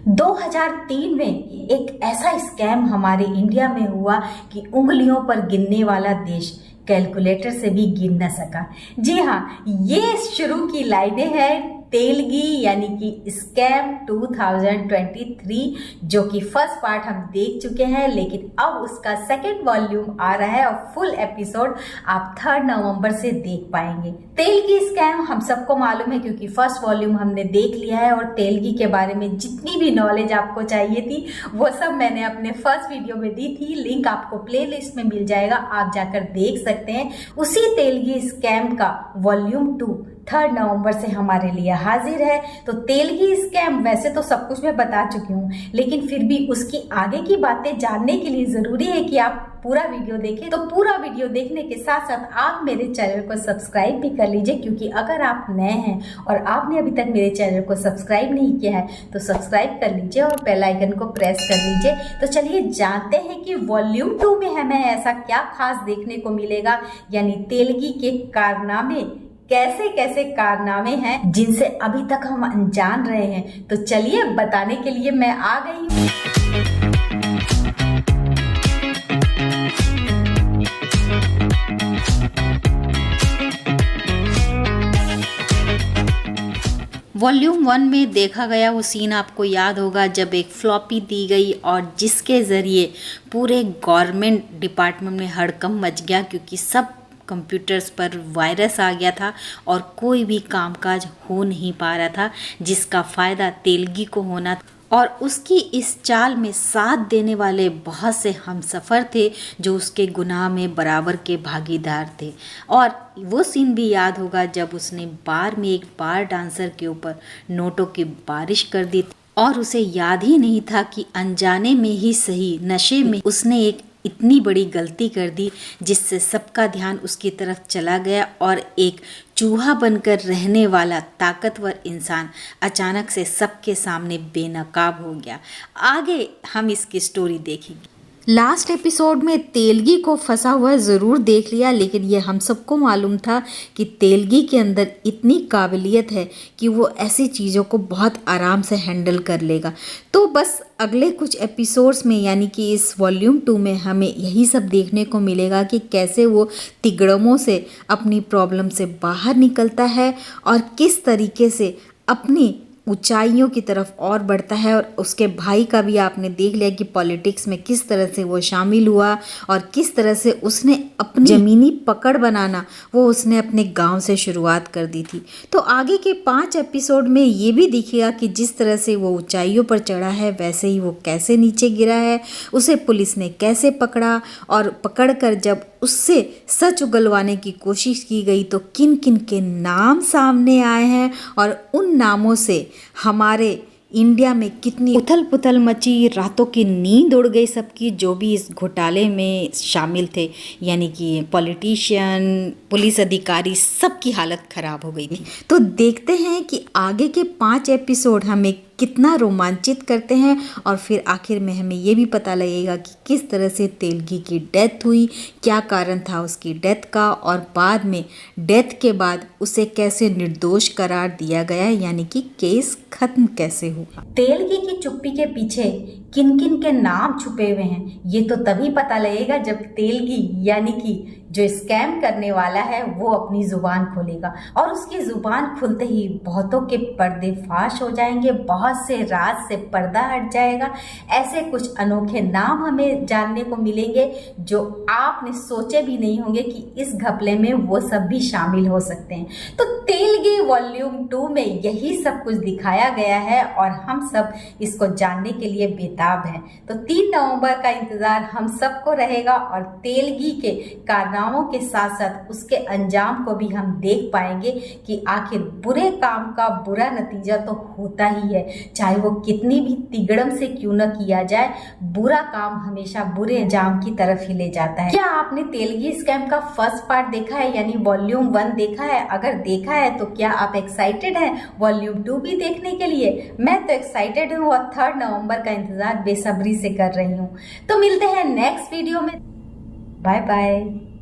2003 में एक ऐसा स्कैम हमारे इंडिया में हुआ कि उंगलियों पर गिनने वाला देश कैलकुलेटर से भी गिन न सका। जी हाँ, ये शुरू की लाइनें हैं तेलगी यानी कि स्कैम 2023, जो कि फर्स्ट पार्ट हम देख चुके हैं, लेकिन अब उसका सेकंड वॉल्यूम आ रहा है और फुल एपिसोड आप 3 नवंबर से देख पाएंगे। तेलगी स्कैम हम सबको मालूम है क्योंकि फर्स्ट वॉल्यूम हमने देख लिया है और तेलगी के बारे में जितनी भी नॉलेज आपको चाहिए थी वो सब मैंने अपने फर्स्ट वीडियो में दी थी। लिंक आपको प्लेलिस्ट में मिल जाएगा, आप जाकर देख सकते हैं। उसी तेलगी स्कैम का वॉल्यूम 2 3 नवंबर से हमारे लिए हाजिर है। तो तेलगी स्कैम वैसे तो सब कुछ मैं बता चुकी हूँ, लेकिन फिर भी उसकी आगे की बातें जानने के लिए जरूरी है कि आप पूरा वीडियो देखें। तो पूरा वीडियो देखने के साथ साथ आप मेरे चैनल को सब्सक्राइब भी कर लीजिए, क्योंकि अगर आप नए हैं और आपने अभी तक मेरे चैनल को सब्सक्राइब नहीं किया है तो सब्सक्राइब कर लीजिए और बेल आइकन को प्रेस कर लीजिए। तो चलिए जानते हैं कि वॉल्यूम 2 में हमें ऐसा क्या खास देखने को मिलेगा, यानी तेलगी के कारनामे, कैसे कैसे कारनामे हैं जिनसे अभी तक हम अनजान रहे हैं। तो चलिए बताने के लिए मैं आ गई हूँ। वॉल्यूम 1 में देखा गया वो सीन आपको याद होगा, जब एक फ्लॉपी दी गई और जिसके ज़रिए पूरे गवर्नमेंट डिपार्टमेंट में हड़कंप मच गया, क्योंकि सब कंप्यूटर्स पर वायरस आ गया था और कोई भी कामकाज हो नहीं पा रहा था, जिसका फ़ायदा तेलगी को होना था। और उसकी इस चाल में साथ देने वाले बहुत से हमसफ़र थे जो उसके गुनाह में बराबर के भागीदार थे। और वो सीन भी याद होगा जब उसने बार में एक बार डांसर के ऊपर नोटों की बारिश कर दी और उसे याद ही नहीं था कि अनजाने में ही सही, नशे में उसने एक इतनी बड़ी गलती कर दी जिससे सबका ध्यान उसकी तरफ चला गया और एक चूहा बनकर रहने वाला ताकतवर इंसान अचानक से सबके सामने बेनकाब हो गया। आगे हम इसकी स्टोरी देखेंगे। लास्ट एपिसोड में तेलगी को फंसा हुआ ज़रूर देख लिया, लेकिन ये हम सबको मालूम था कि तेलगी के अंदर इतनी काबिलियत है कि वो ऐसी चीज़ों को बहुत आराम से हैंडल कर लेगा। तो बस अगले कुछ एपिसोड्स में, यानी कि इस वॉल्यूम 2 में हमें यही सब देखने को मिलेगा कि कैसे वो तिगड़मों से अपनी प्रॉब्लम से बाहर निकलता है और किस तरीके से अपनी ऊंचाइयों की तरफ और बढ़ता है। और उसके भाई का भी आपने देख लिया कि पॉलिटिक्स में किस तरह से वो शामिल हुआ और किस तरह से उसने अपनी ज़मीनी पकड़ बनाना वो उसने अपने गांव से शुरुआत कर दी थी। तो आगे के 5 एपिसोड में ये भी दिखेगा कि जिस तरह से वो ऊंचाइयों पर चढ़ा है वैसे ही वो कैसे नीचे गिरा है, उसे पुलिस ने कैसे पकड़ा और पकड़कर जब उससे सच उगलवाने की कोशिश की गई तो किन किन के नाम सामने आए हैं और उन नामों से हमारे इंडिया में कितनी उथल पुथल मची, रातों की नींद उड़ गई सबकी जो भी इस घोटाले में शामिल थे, यानी कि पॉलिटिशियन, पुलिस अधिकारी, सबकी हालत ख़राब हो गई थी। तो देखते हैं कि आगे के 5 एपिसोड हमें कितना रोमांचित करते हैं और फिर आखिर में हमें ये भी पता लगेगा कि किस तरह से तेलगी की डेथ हुई, क्या कारण था उसकी डेथ का और बाद में डेथ के बाद उसे कैसे निर्दोष करार दिया गया, यानी कि केस खत्म कैसे हुआ। तेलगी की चुप्पी के पीछे किन किन के नाम छुपे हुए हैं ये तो तभी पता लगेगा जब तेलगी यानी कि जो स्कैम करने वाला है वो अपनी जुबान खोलेगा और उसकी जुबान खुलते ही बहुतों के पर्दे फाश हो जाएंगे, बहुत से राज से पर्दा हट जाएगा। ऐसे कुछ अनोखे नाम हमें जानने को मिलेंगे जो आपने सोचे भी नहीं होंगे कि इस घपले में वो सब भी शामिल हो सकते हैं। तो तेलगी वॉल्यूम 2 में यही सब कुछ दिखाया गया है और हम सब इसको जानने के लिए बेताब हैं। तो 3 नवंबर का इंतजार हम सबको रहेगा और तेलगी के कारनामों के साथ साथ उसके अंजाम को भी हम देख पाएंगे कि आखिर बुरे काम का बुरा नतीजा तो होता ही है, चाहे वो कितनी भी तिगड़म से क्यों न किया जाए, बुरा काम हमेशा बुरे अंजाम की तरफ ही ले जाता है। क्या आपने तेलगी स्कैम का फर्स्ट पार्ट देखा है, यानी वॉल्यूम 1 देखा है? अगर देखा है तो क्या आप एक्साइटेड हैं वॉल्यूम 2 भी देखने के लिए? मैं तो एक्साइटेड हूँ और 3 नवंबर का इंतजार बेसब्री से कर रही हूँ। तो मिलते हैं नेक्स्ट वीडियो में। Bye bye.